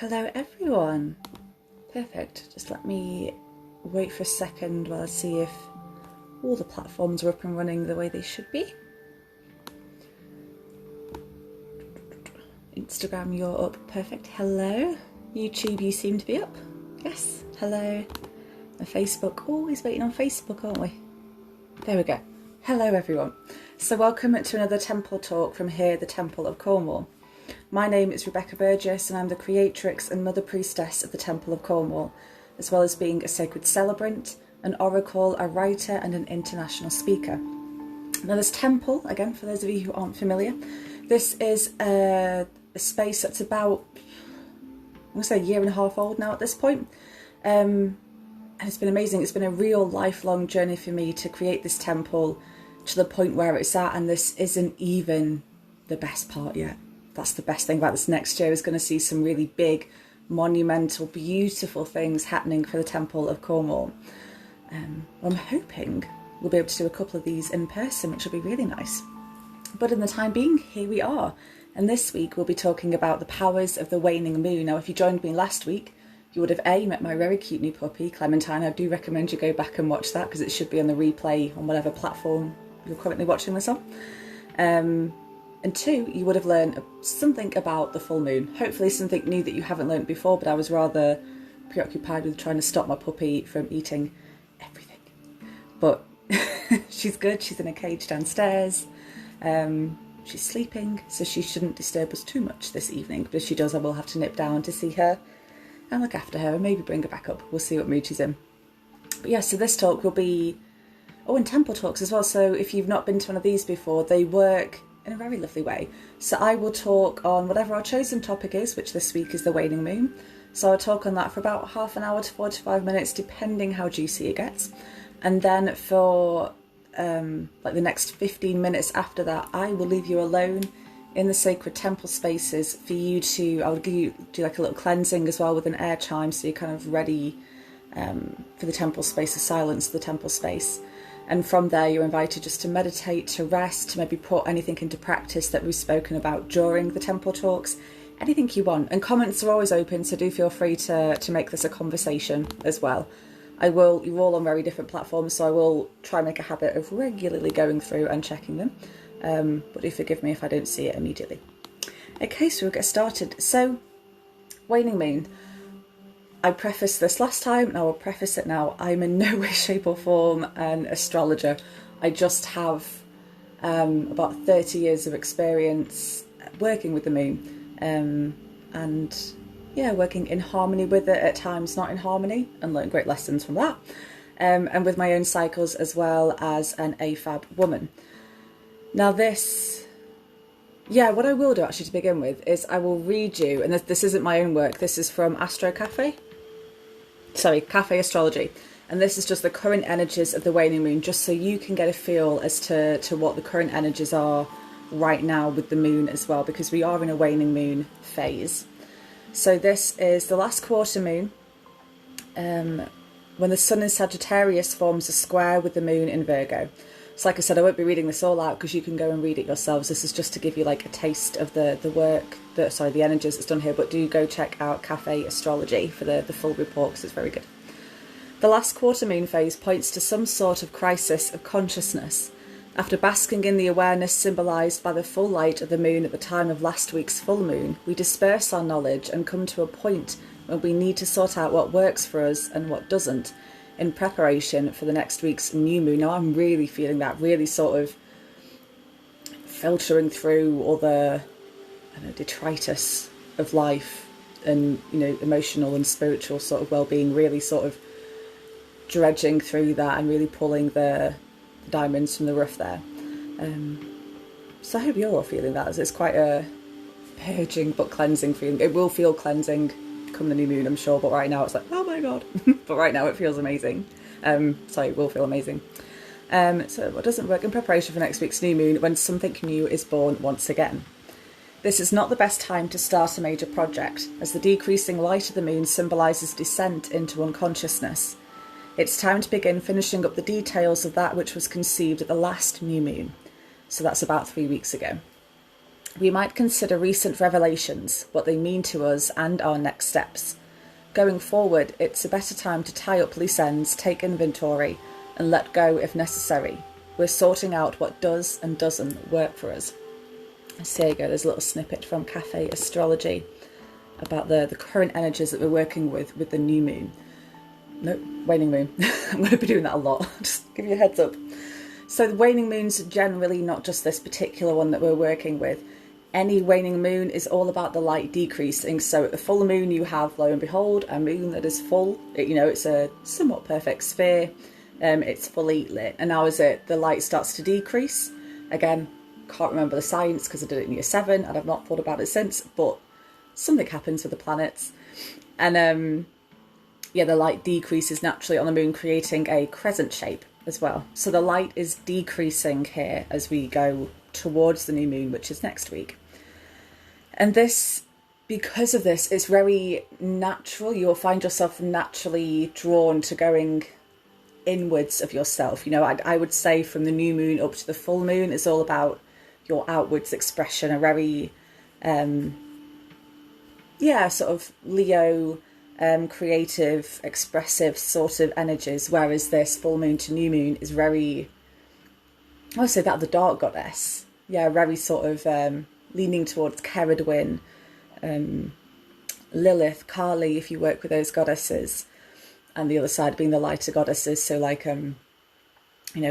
Hello everyone. Perfect. Just let me wait for a second while I see if all the platforms are up and running the way they should be. Instagram, you're up. Perfect. Hello. YouTube, you seem to be up. Yes. Hello. And Facebook, always waiting on Facebook, aren't we? There we go. Hello everyone. So welcome to another temple talk from here, the Temple of Cornwall. My name is Rebecca Burgess and I'm the creatrix and mother priestess of the Temple of Cornwall, as well as being a sacred celebrant, an oracle, a writer and an international speaker. Now this temple, again for those of you who aren't familiar, this is a space that's about, I'm going to say a year and a half old now at this point. And it's been amazing. It's been a real lifelong journey for me to create this temple to the point where it's at, and this isn't even the best part yet. That's the best thing about this next year, is going to see some really big, monumental, beautiful things happening for the Temple of Cornwall. I'm hoping we'll be able to do a couple of these in person, which will be really nice. But in the time being, here we are. And this week we'll be talking about the powers of the waning moon. Now, if you joined me last week, you would have met my very cute new puppy, Clementine. I do recommend you go back and watch that because it should be on the replay on whatever platform you're currently watching this on. And two, you would have learned something about the full moon. Hopefully something new that you haven't learned before, but I was rather preoccupied with trying to stop my puppy from eating everything. But she's good. She's in a cage downstairs. She's sleeping, so she shouldn't disturb us too much this evening. But if she does, I will have to nip down to see her and look after her and maybe bring her back up. We'll see what mood she's in. But yeah, so this talk will be, and temple talks as well. So if you've not been to one of these before, they work in a very lovely way. So I will talk on whatever our chosen topic is, which this week is the waning moon. So I'll talk on that for about half an hour to 45 minutes, depending how juicy it gets. And then for like the next 15 minutes after that, I will leave you alone in the sacred temple spaces for you to, I'll do like a little cleansing as well with an air chime, so you're kind of ready for the temple space, to silence the temple space. And from there, you're invited just to meditate, to rest, to maybe put anything into practice that we've spoken about during the temple talks, anything you want. And comments are always open, so do feel free to make this a conversation as well. You're all on very different platforms, so I will try and make a habit of regularly going through and checking them. But do forgive me if I don't see it immediately. Okay, so we'll get started. So, waning moon. I prefaced this last time and I will preface it now. I'm in no way, shape or form an astrologer. I just have about 30 years of experience working with the moon and yeah, working in harmony with it, at times not in harmony, and learned great lessons from that. And with my own cycles as well as an AFAB woman. Now what I will do actually to begin with is I will read you, and this isn't my own work, this is from Cafe Astrology, and this is just the current energies of the waning moon, just so you can get a feel as to what the current energies are right now with the moon as well, because we are in a waning moon phase. So this is the last quarter moon, when the sun in Sagittarius forms a square with the moon in Virgo. So like I said, I won't be reading this all out because you can go and read it yourselves. This is just to give you like a taste of the energies that's done here. But do go check out Cafe Astrology for the full report, because it's very good. The last quarter moon phase points to some sort of crisis of consciousness. After basking in the awareness symbolised by the full light of the moon at the time of last week's full moon, we disperse our knowledge and come to a point when we need to sort out what works for us and what doesn't, in preparation for the next week's new moon. Now I'm really feeling that, really sort of filtering through all the detritus of life and emotional and spiritual sort of well-being, really sort of dredging through that and really pulling the diamonds from the rough there. So I hope you're all feeling that, as it's quite a purging but cleansing feeling. It will feel cleansing come the new moon, I'm sure, but right now it's like, oh my god. But right now it feels amazing. It will feel amazing. So what doesn't work, in preparation for next week's new moon, when something new is born once again. This is not the best time to start a major project, as the decreasing light of the moon symbolises descent into unconsciousness. It's time to begin finishing up the details of that which was conceived at the last new moon. So that's about 3 weeks ago. we might consider recent revelations, what they mean to us, and our next steps. Going forward, it's a better time to tie up loose ends, take inventory, and let go if necessary. We're sorting out what does and doesn't work for us. So there you go, there's a little snippet from Cafe Astrology about the current energies that we're working with the new moon. No, waning moon. I'm going to be doing that a lot, just give you a heads up. So the waning moon's generally not just this particular one that we're working with. Any waning moon is all about the light decreasing. So at the full moon you have, lo and behold, a moon that is full. It's a somewhat perfect sphere. It's fully lit. And now as the light starts to decrease, again, can't remember the science because I did it in year 7 and I've not thought about it since, but something happens with the planets. And the light decreases naturally on the moon, creating a crescent shape as well. So the light is decreasing here as we go towards the new moon, which is next week. And this, because of this, it's very natural. You'll find yourself naturally drawn to going inwards of yourself. I would say from the new moon up to the full moon, it's all about your outwards expression, a very, sort of Leo, creative, expressive sort of energies, whereas this full moon to new moon is very, I would say that of the dark goddess. Yeah, very sort of leaning towards Ceridwen, Lilith, Kali, if you work with those goddesses, and the other side being the lighter goddesses. So like,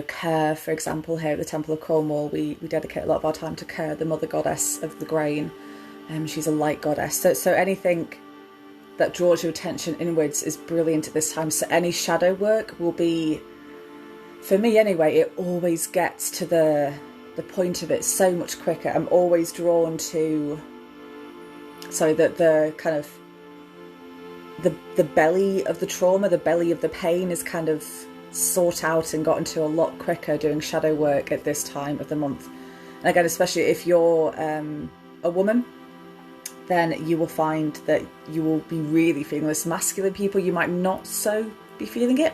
Ker, for example, here at the Temple of Cornwall, we dedicate a lot of our time to Ker, the mother goddess of the grain. She's a light goddess. So anything that draws your attention inwards is brilliant at this time. So any shadow work will be, for me anyway, it always gets to the point of it so much quicker. I'm always drawn to, the kind of the belly of the trauma, the belly of the pain is kind of sought out and gotten to a lot quicker doing shadow work at this time of the month. And again, especially if you're a woman, then you will find that you will be really feeling this. Masculine people, you might not so be feeling it,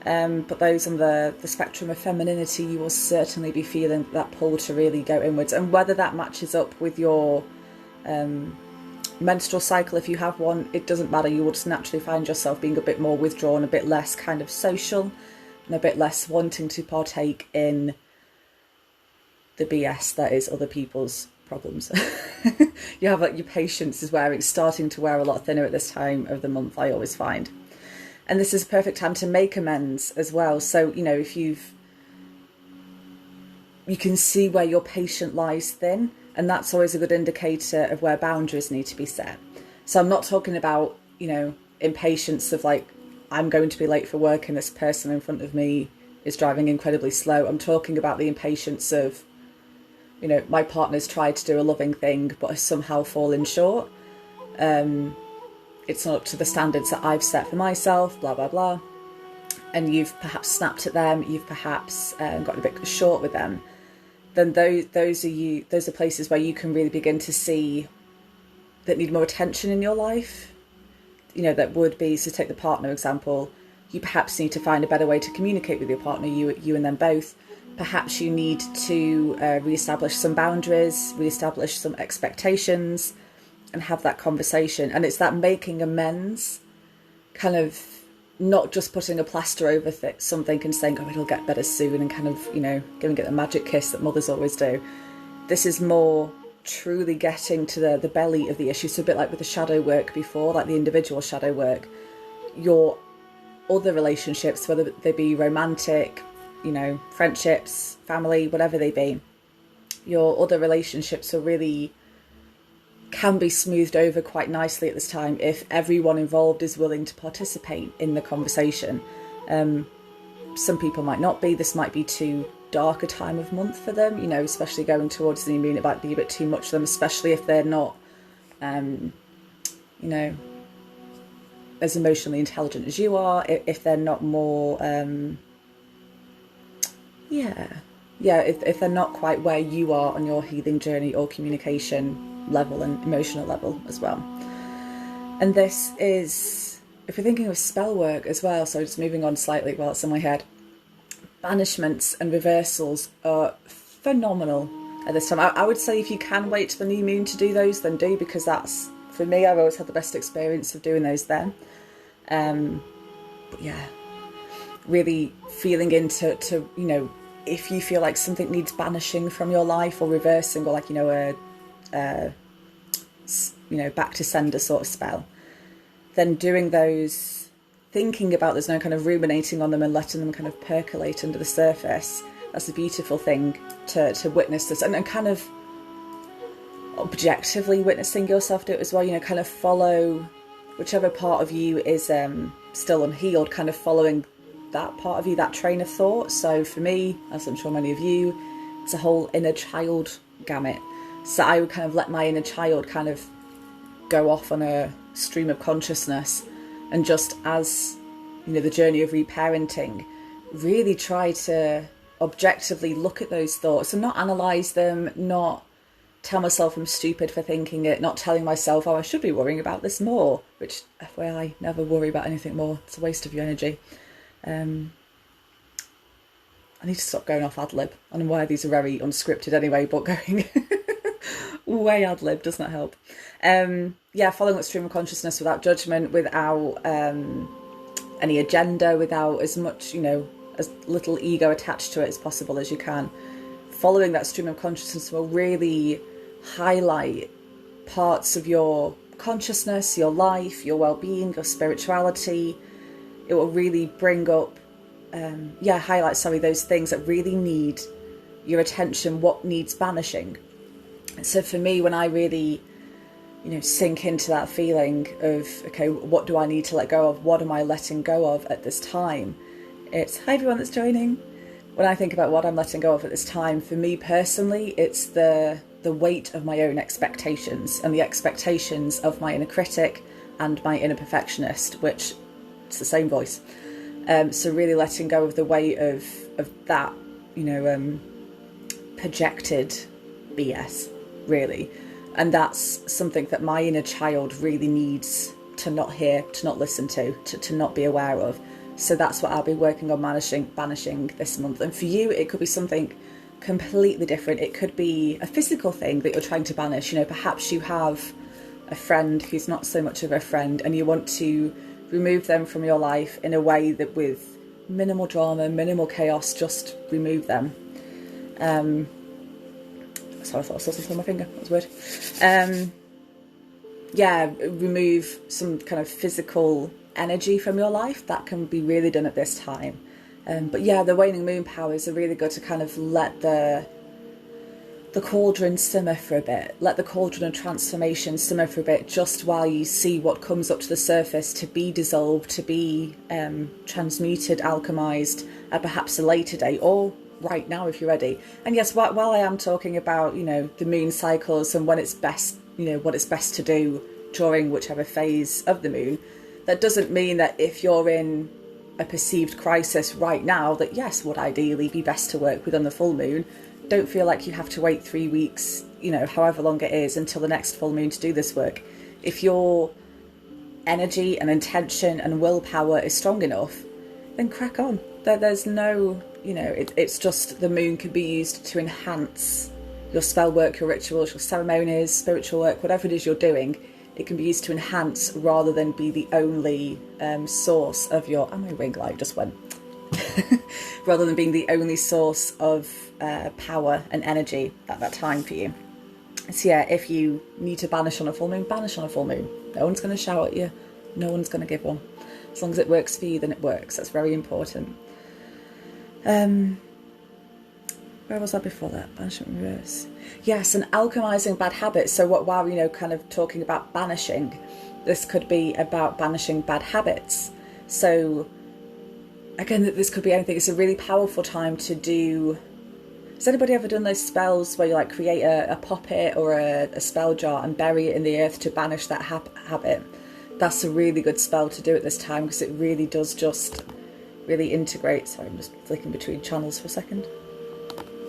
but those on the spectrum of femininity, you will certainly be feeling that pull to really go inwards. And whether that matches up with your menstrual cycle, if you have one, it doesn't matter. You will just naturally find yourself being a bit more withdrawn, a bit less kind of social, and a bit less wanting to partake in the BS that is other people's problems. You have your patience is where it's starting to wear a lot thinner at this time of the month, I always find. And this is a perfect time to make amends as well. So, if you can see where your patient lies thin, and that's always a good indicator of where boundaries need to be set. So I'm not talking about, impatience of like, I'm going to be late for work and this person in front of me is driving incredibly slow. I'm talking about the impatience of, my partner's tried to do a loving thing but has somehow fallen short. It's not up to the standards that I've set for myself, blah, blah, blah. And you've perhaps snapped at them, you've perhaps gotten a bit short with them. Then those are places where you can really begin to see that need more attention in your life. That would be, so take the partner example, you perhaps need to find a better way to communicate with your partner, you and them both. Perhaps you need to re-establish some boundaries, re-establish some expectations, and have that conversation. And it's that making amends, kind of not just putting a plaster over something and saying, it'll get better soon, and kind of, go and get the magic kiss that mothers always do. This is more truly getting to the belly of the issue. So a bit like with the shadow work before, like the individual shadow work, your other relationships, whether they be romantic, friendships, family, whatever they be, your other relationships can be smoothed over quite nicely at this time if everyone involved is willing to participate in the conversation. Some people might not be. This might be too dark a time of month for them, especially going towards the new moon. It might be a bit too much for them, especially if they're not, as emotionally intelligent as you are, if they're not more, if they're not quite where you are on your healing journey or communication level and emotional level as well. And this is, if we're thinking of spell work as well, so just moving on slightly while it's in my head, banishments and reversals are phenomenal at this time. I would say if you can wait to the new moon to do those, then do, because that's, for me, I've always had the best experience of doing those then. But yeah, really feeling into, you know, if you feel like something needs banishing from your life or reversing, or like, you know, you know, back to sender sort of spell, then doing those, thinking about those, no kind of ruminating on them and letting them kind of percolate under the surface. That's a beautiful thing to witness this, and kind of objectively witnessing yourself do it as well. You know, kind of follow whichever part of you is still unhealed, kind of following that part of you, that train of thought. So for me, as I'm sure many of you, it's a whole inner child gamut. So I would kind of let my inner child kind of go off on a stream of consciousness, and just as, you know, the journey of reparenting, really try to objectively look at those thoughts and not analyse them, not tell myself I'm stupid for thinking it, not telling myself, oh, I should be worrying about this more, which, FYI, never worry about anything more. It's a waste of your energy. I need to stop going off ad-lib. I don't know why these are very unscripted anyway, but going way ad-lib does not help. Yeah, following that stream of consciousness without judgment, without any agenda, without as much, you know, as little ego attached to it as possible as you can. Following that stream of consciousness will really highlight parts of your consciousness, your life, your well-being, your spirituality. It will really bring up, highlight, those things that really need your attention, what needs banishing. So for me, when I really, you know, sink into that feeling of, okay, what do I need to let go of? What am I letting go of at this time? It's, hi everyone that's joining. When I think about what I'm letting go of at this time, for me personally, it's the weight of my own expectations and the expectations of my inner critic and my inner perfectionist, which it's the same voice. So really letting go of the weight of that, you know, projected BS, really. And that's something that my inner child really needs to not hear, to not listen to not be aware of. So that's what I'll be working on banishing this month. And for you, it could be something completely different. It could be a physical thing that you're trying to banish. You know, perhaps you have a friend who's not so much of a friend, and you want to remove them from your life in a way that, with minimal drama, minimal chaos, just remove them. Sorry, I thought I saw something on my finger. That was weird. Yeah, remove some kind of physical energy from your life. That can be really done at this time. But yeah, the waning moon powers are really good to kind of let the cauldron simmer for a bit. Let the cauldron of transformation simmer for a bit, just while you see what comes up to the surface to be dissolved, to be transmuted, alchemized at perhaps a later date, or right now if you're ready. And yes, while I am talking about, you know, the moon cycles and when it's best, you know, what it's best to do during whichever phase of the moon, that doesn't mean that if you're in a perceived crisis right now, that yes, would ideally be best to work with on the full moon. Don't feel like you have to wait 3 weeks, you know, however long it is, until the next full moon to do this work. If your energy and intention and willpower is strong enough, then crack on. There's no, you know, it's just the moon can be used to enhance your spell work, your rituals, your ceremonies, spiritual work, whatever it is you're doing. It can be used to enhance rather than be the only source of your... Oh, my ring light just went. Rather than being the only source of power and energy at that time for you. So yeah, if you need to banish on a full moon, banish on a full moon. No one's going to shout at you. No one's going to give one. As long as it works for you, then it works. That's very important. Where was I before that? Banishment reverse. Yes, and alchemizing bad habits. So while, you know, kind of talking about banishing, this could be about banishing bad habits. So again, this could be anything. It's a really powerful time to do... Has anybody ever done those spells where you like create a poppet or a spell jar and bury it in the earth to banish that habit? That's a really good spell to do at this time, because it really does just really integrate. Sorry, I'm just flicking between channels for a second.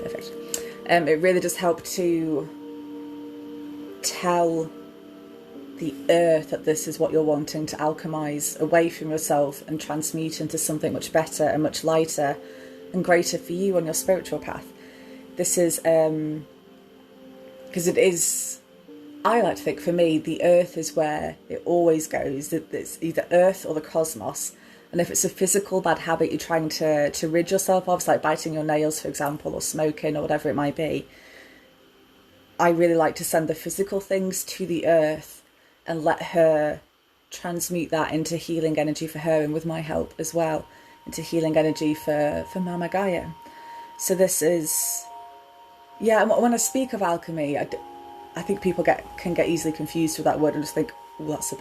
Perfect. It really does help to tell the earth that this is what you're wanting to alchemize away from yourself and transmute into something much better and much lighter and greater for you on your spiritual path. This is Because it is, I like to think, for me, the earth is where it always goes. It's either earth or the cosmos. And if it's a physical bad habit you're trying to rid yourself of, like biting your nails, for example, or smoking, or whatever it might be, I really like to send the physical things to the earth and let her transmute that into healing energy for her, and with my help as well, into healing energy for Mama Gaia. So this is, yeah, when I speak of alchemy, I think people can get easily confused with that word and just think, oh, that's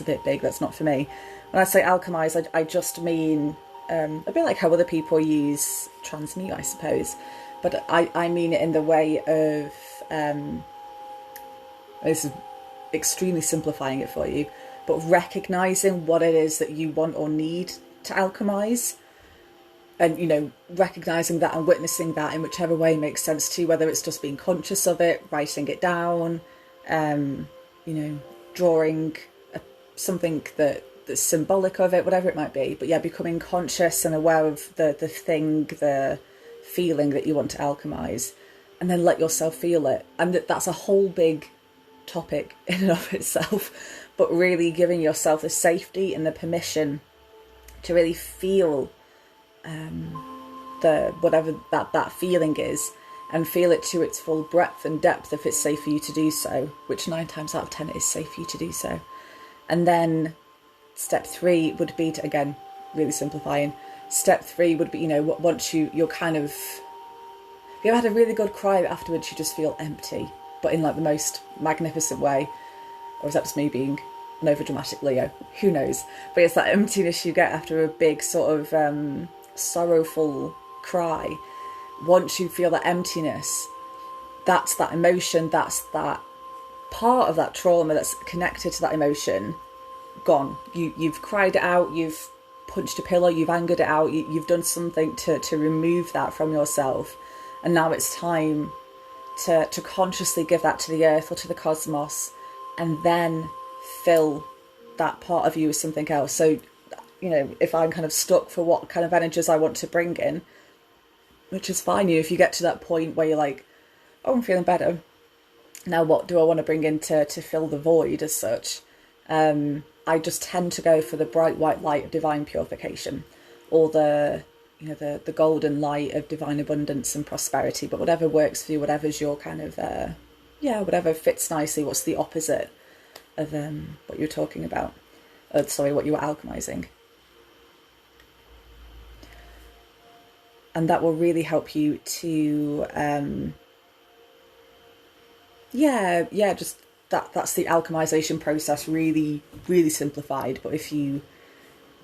a bit big, that's not for me. When I say alchemize, I just mean a bit like how other people use transmute, I suppose. But I mean it in the way of, this is extremely simplifying it for you, but recognising what it is that you want or need to alchemize. And, you know, recognising that and witnessing that in whichever way makes sense to you, whether it's just being conscious of it, writing it down, you know, drawing something that's symbolic of it, whatever it might be. But yeah, becoming conscious and aware of the thing, the feeling that you want to alchemize, and then let yourself feel it. And that's a whole big topic in and of itself, but really giving yourself the safety and the permission to really feel the whatever that feeling is, and feel it to its full breadth and depth if it's safe for you to do so, which 9 times out of 10 it is safe for you to do so. And then step 3 would be to, again, really simplifying, step 3 would be, you know, once you're kind of, you've had a really good cry, afterwards you just feel empty, but in like the most magnificent way. Or is that just me being an overdramatic Leo? Who knows? But it's that emptiness you get after a big sort of sorrowful cry. Once you feel that emptiness, that's that emotion, that's that part of that trauma that's connected to that emotion gone. You've cried it out, you've punched a pillow, you've angered it out, you've done something to remove that from yourself. And now it's time to consciously give that to the earth or to the cosmos, and then fill that part of you with something else. So, you know, if I'm kind of stuck for what kind of energies I want to bring in, which is fine, you know, if you get to that point where you're like, oh, I'm feeling better, now what do I want to bring in to fill the void as such? I just tend to go for the bright white light of divine purification, or the, you know, the golden light of divine abundance and prosperity. But whatever works for you, whatever's your kind of, whatever fits nicely. What's the opposite of what you're talking about? What you were alchemizing. And that will really help you to, just that's the alchemization process, really, really simplified. But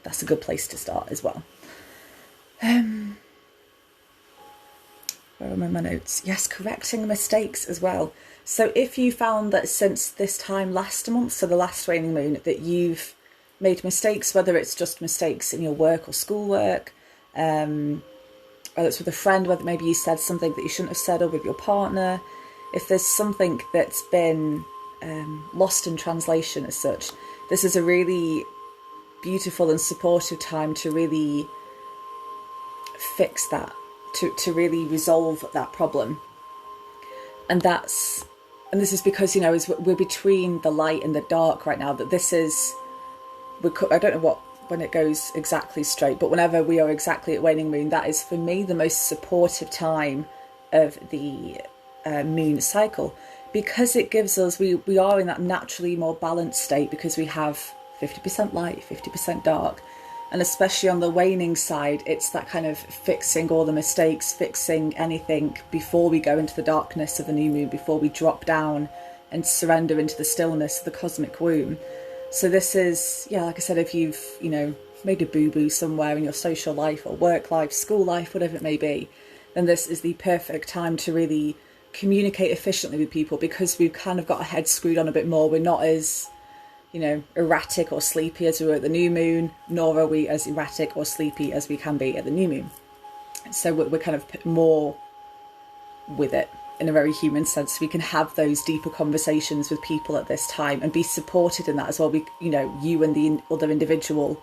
that's a good place to start as well. Where are my notes? Yes, correcting mistakes as well. So if you found that since this time last month, so the last waning moon, that you've made mistakes, whether it's just mistakes in your work or schoolwork, whether it's with a friend, whether maybe you said something that you shouldn't have said, or with your partner, if there's something that's been lost in translation as such, this is a really beautiful and supportive time to really fix that, to really resolve that problem. And this is because, you know, as we're between the light and the dark right now, that this is, I don't know when it goes exactly straight, but whenever we are exactly at waning moon, that is for me the most supportive time of the moon cycle, because it gives us, we are in that naturally more balanced state, because we have 50% light, 50% dark. And especially on the waning side, it's that kind of fixing all the mistakes, fixing anything before we go into the darkness of the new moon, before we drop down and surrender into the stillness of the cosmic womb. So this is, like I said, if you've, you know, made a boo-boo somewhere in your social life or work life, school life, whatever it may be, then this is the perfect time to really communicate efficiently with people, because we've kind of got our heads screwed on a bit more. We're not as, you know, erratic or sleepy as we were at the new moon, nor are we as erratic or sleepy as we can be at the new moon. So we're kind of more with it in a very human sense. We can have those deeper conversations with people at this time and be supported in that as well. You and the other individual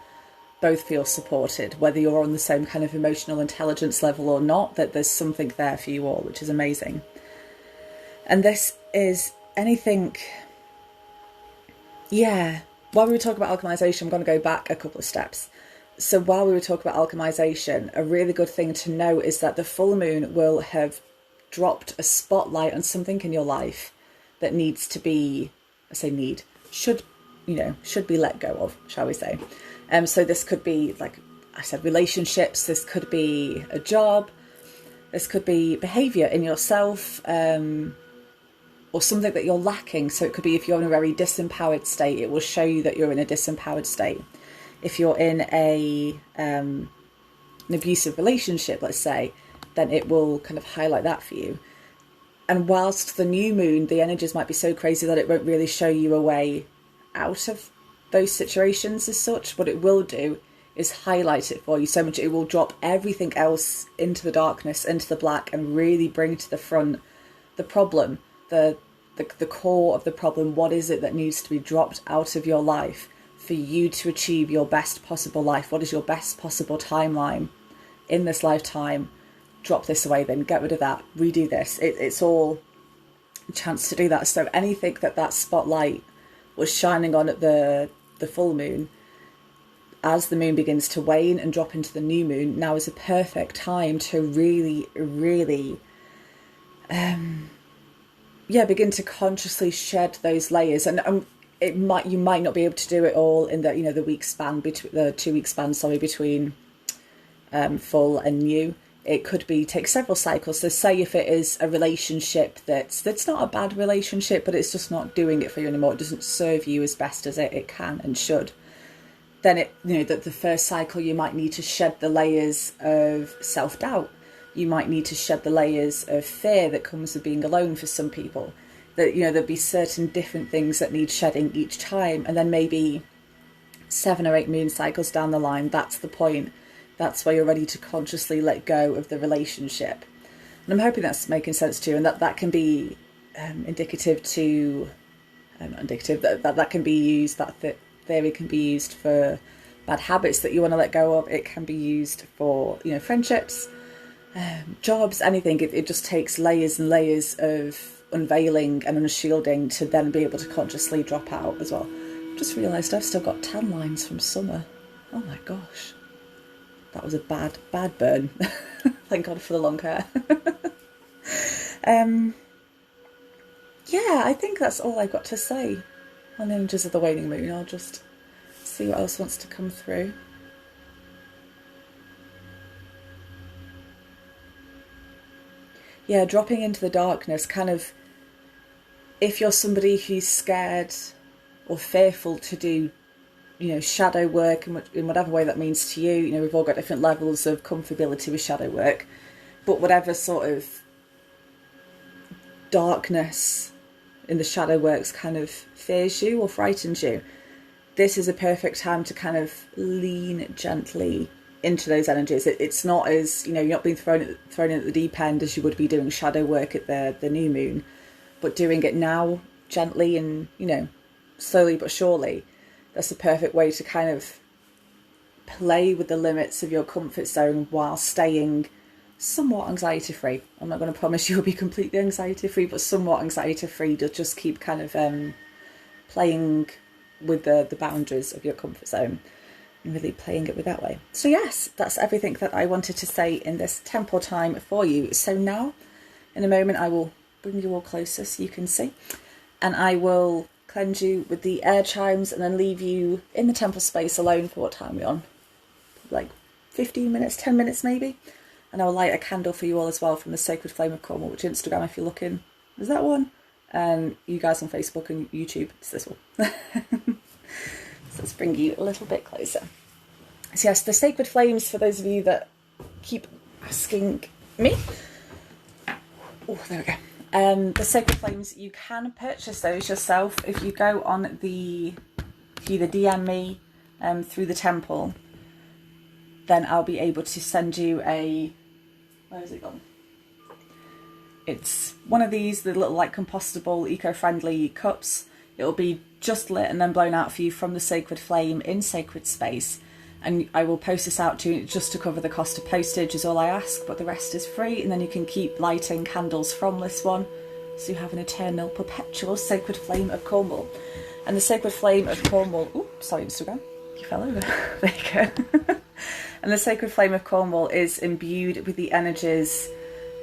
both feel supported, whether you're on the same kind of emotional intelligence level or not, that there's something there for you all, which is amazing. And this is anything, yeah, while we were talking about alchemization, I'm going to go back a couple of steps. So while we were talking about alchemization, a really good thing to know is that the full moon will have dropped a spotlight on something in your life that needs to be, should be let go of, shall we say. So this could be, like I said, relationships, this could be a job, this could be behaviour in yourself, or something that you're lacking. So it could be if you're in a very disempowered state, it will show you that you're in a disempowered state. If you're in an abusive relationship, let's say, then it will kind of highlight that for you. And whilst the new moon, the energies might be so crazy that it won't really show you a way out of those situations as such, what it will do is highlight it for you so much it will drop everything else into the darkness, into the black, and really bring to the front the problem, the core of the problem. What is it that needs to be dropped out of your life for you to achieve your best possible life? What is your best possible timeline in this lifetime? Drop this away, then get rid of that, redo this. It's all a chance to do that. So anything that spotlight was shining on at the full moon, as the moon begins to wane and drop into the new moon, now is a perfect time to really, really begin to consciously shed those layers. And you might not be able to do it all in the week span, between the 2 week span, between full and new. It could take several cycles. So say if it is a relationship that's not a bad relationship, but it's just not doing it for you anymore, it doesn't serve you as best as it can and should, then the first cycle you might need to shed the layers of self-doubt. You might need to shed the layers of fear that comes with being alone for some people. That there'll be certain different things that need shedding each time, and then maybe 7 or 8 moon cycles down the line, that's the point. That's where you're ready to consciously let go of the relationship. And I'm hoping that's making sense to you, and that can be indicative to, that can be used, that theory can be used for bad habits that you want to let go of. It can be used for, friendships, jobs, anything. It just takes layers and layers of unveiling and unshielding to then be able to consciously drop out as well. Just realised I've still got tan lines from summer. Oh my gosh. That was a bad burn. Thank God for the long hair. I think that's all I've got to say on the images of the waning moon. I'll just see what else wants to come through. Yeah, dropping into the darkness, kind of, if you're somebody who's scared or fearful to do shadow work in whatever way that means to you. We've all got different levels of comfortability with shadow work, but whatever sort of darkness in the shadow works kind of fears you or frightens you, this is a perfect time to kind of lean gently into those energies. It's not as, you're not being thrown in at the deep end as you would be doing shadow work at the new moon, but doing it now gently and, slowly but surely. That's the perfect way to kind of play with the limits of your comfort zone while staying somewhat anxiety-free. I'm not going to promise you'll be completely anxiety-free, but somewhat anxiety-free. You'll just keep kind of playing with the boundaries of your comfort zone and really playing it with that way. So yes, that's everything that I wanted to say in this temple time for you. So now, in a moment, I will bring you all closer so you can see, and I will cleanse you with the air chimes and then leave you in the temple space alone for what time we're on? Like 15 minutes, 10 minutes maybe. And I'll light a candle for you all as well from the Sacred Flame of Cornwall, which Instagram, if you're looking, is that one? And you guys on Facebook and YouTube, it's this one. So let's bring you a little bit closer. So yes, the Sacred Flames, for those of you that keep asking me. Oh, there we go. The Sacred Flames, you can purchase those yourself if you go on if you either DM me through the temple, then I'll be able to send you where has it gone? It's one of these, the little like compostable, eco-friendly cups. It'll be just lit and then blown out for you from the Sacred Flame in sacred space. And I will post this out to you just to cover the cost of postage is all I ask, but the rest is free. And then you can keep lighting candles from this one So you have an eternal, perpetual sacred flame of Cornwall. And the sacred flame of Cornwall... Oops, sorry, Instagram. You fell over. There you go. And the sacred flame of Cornwall is imbued with the energies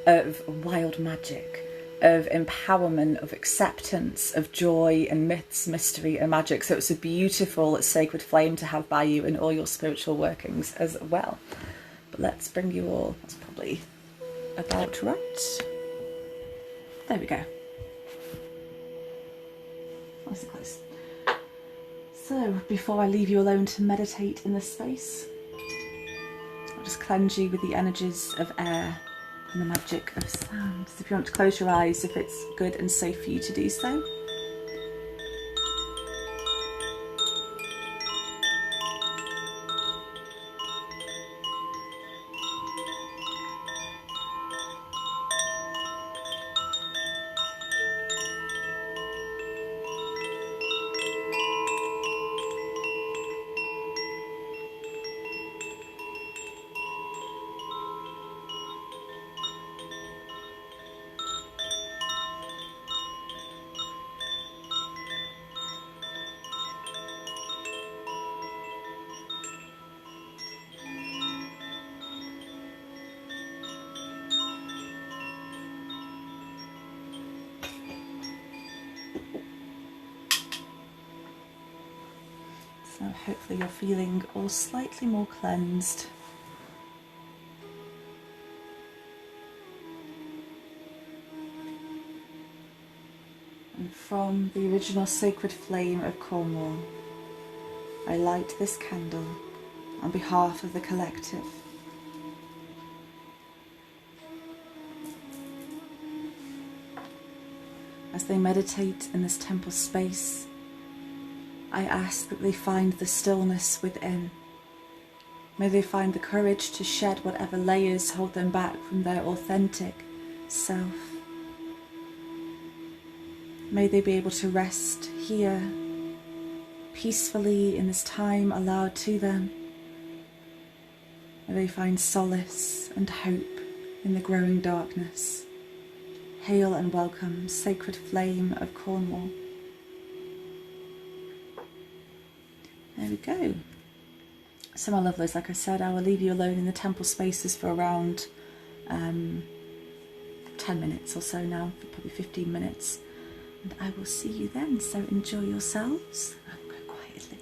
of wild magic, of empowerment, of acceptance, of joy and myths, mystery and magic. So it's a beautiful sacred flame to have by you in all your spiritual workings as well. But let's bring you all... That's probably about right. There we go. Nice and close. So, before I leave you alone to meditate in this space, I'll just cleanse you with the energies of air and the magic of sound. So if you want to close your eyes, if it's good and safe for you to do so. So hopefully you're feeling all slightly more cleansed. And from the original sacred flame of Cornwall, I light this candle on behalf of the collective. As they meditate in this temple space, I ask that they find the stillness within. May they find the courage to shed whatever layers hold them back from their authentic self. May they be able to rest here, peacefully in this time allowed to them. May they find solace and hope in the growing darkness. Hail and welcome, sacred flame of Cornwall. There we go. So my lovelies, like I said, I will leave you alone in the temple spaces for around 10 minutes or so now, probably 15 minutes. And I will see you then, so enjoy yourselves and go quietly.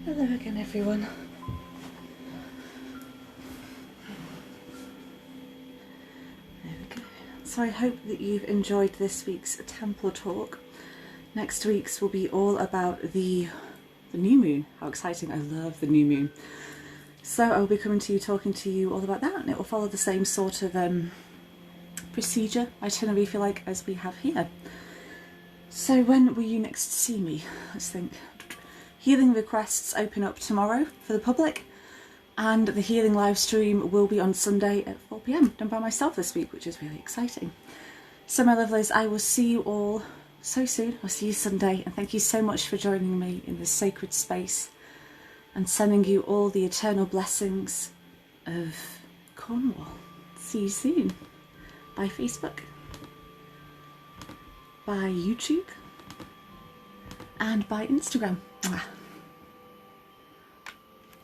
Hello again, everyone. There we go. So I hope that you've enjoyed this week's Temple talk. Next week's will be all about the new moon. How exciting. I love the new moon. So I will be coming to you, talking to you all about that, and it will follow the same sort of procedure, itinerary if you like, as we have here. So when will you next see me? Let's think. Healing requests open up tomorrow for the public, and the healing live stream will be on Sunday at 4 PM, done by myself this week, which is really exciting. So my lovelies, I will see you all so soon. I'll see you Sunday, and thank you so much for joining me in this sacred space, and sending you all the eternal blessings of Cornwall. See you soon. By Facebook, by YouTube, and by Instagram. Mwah.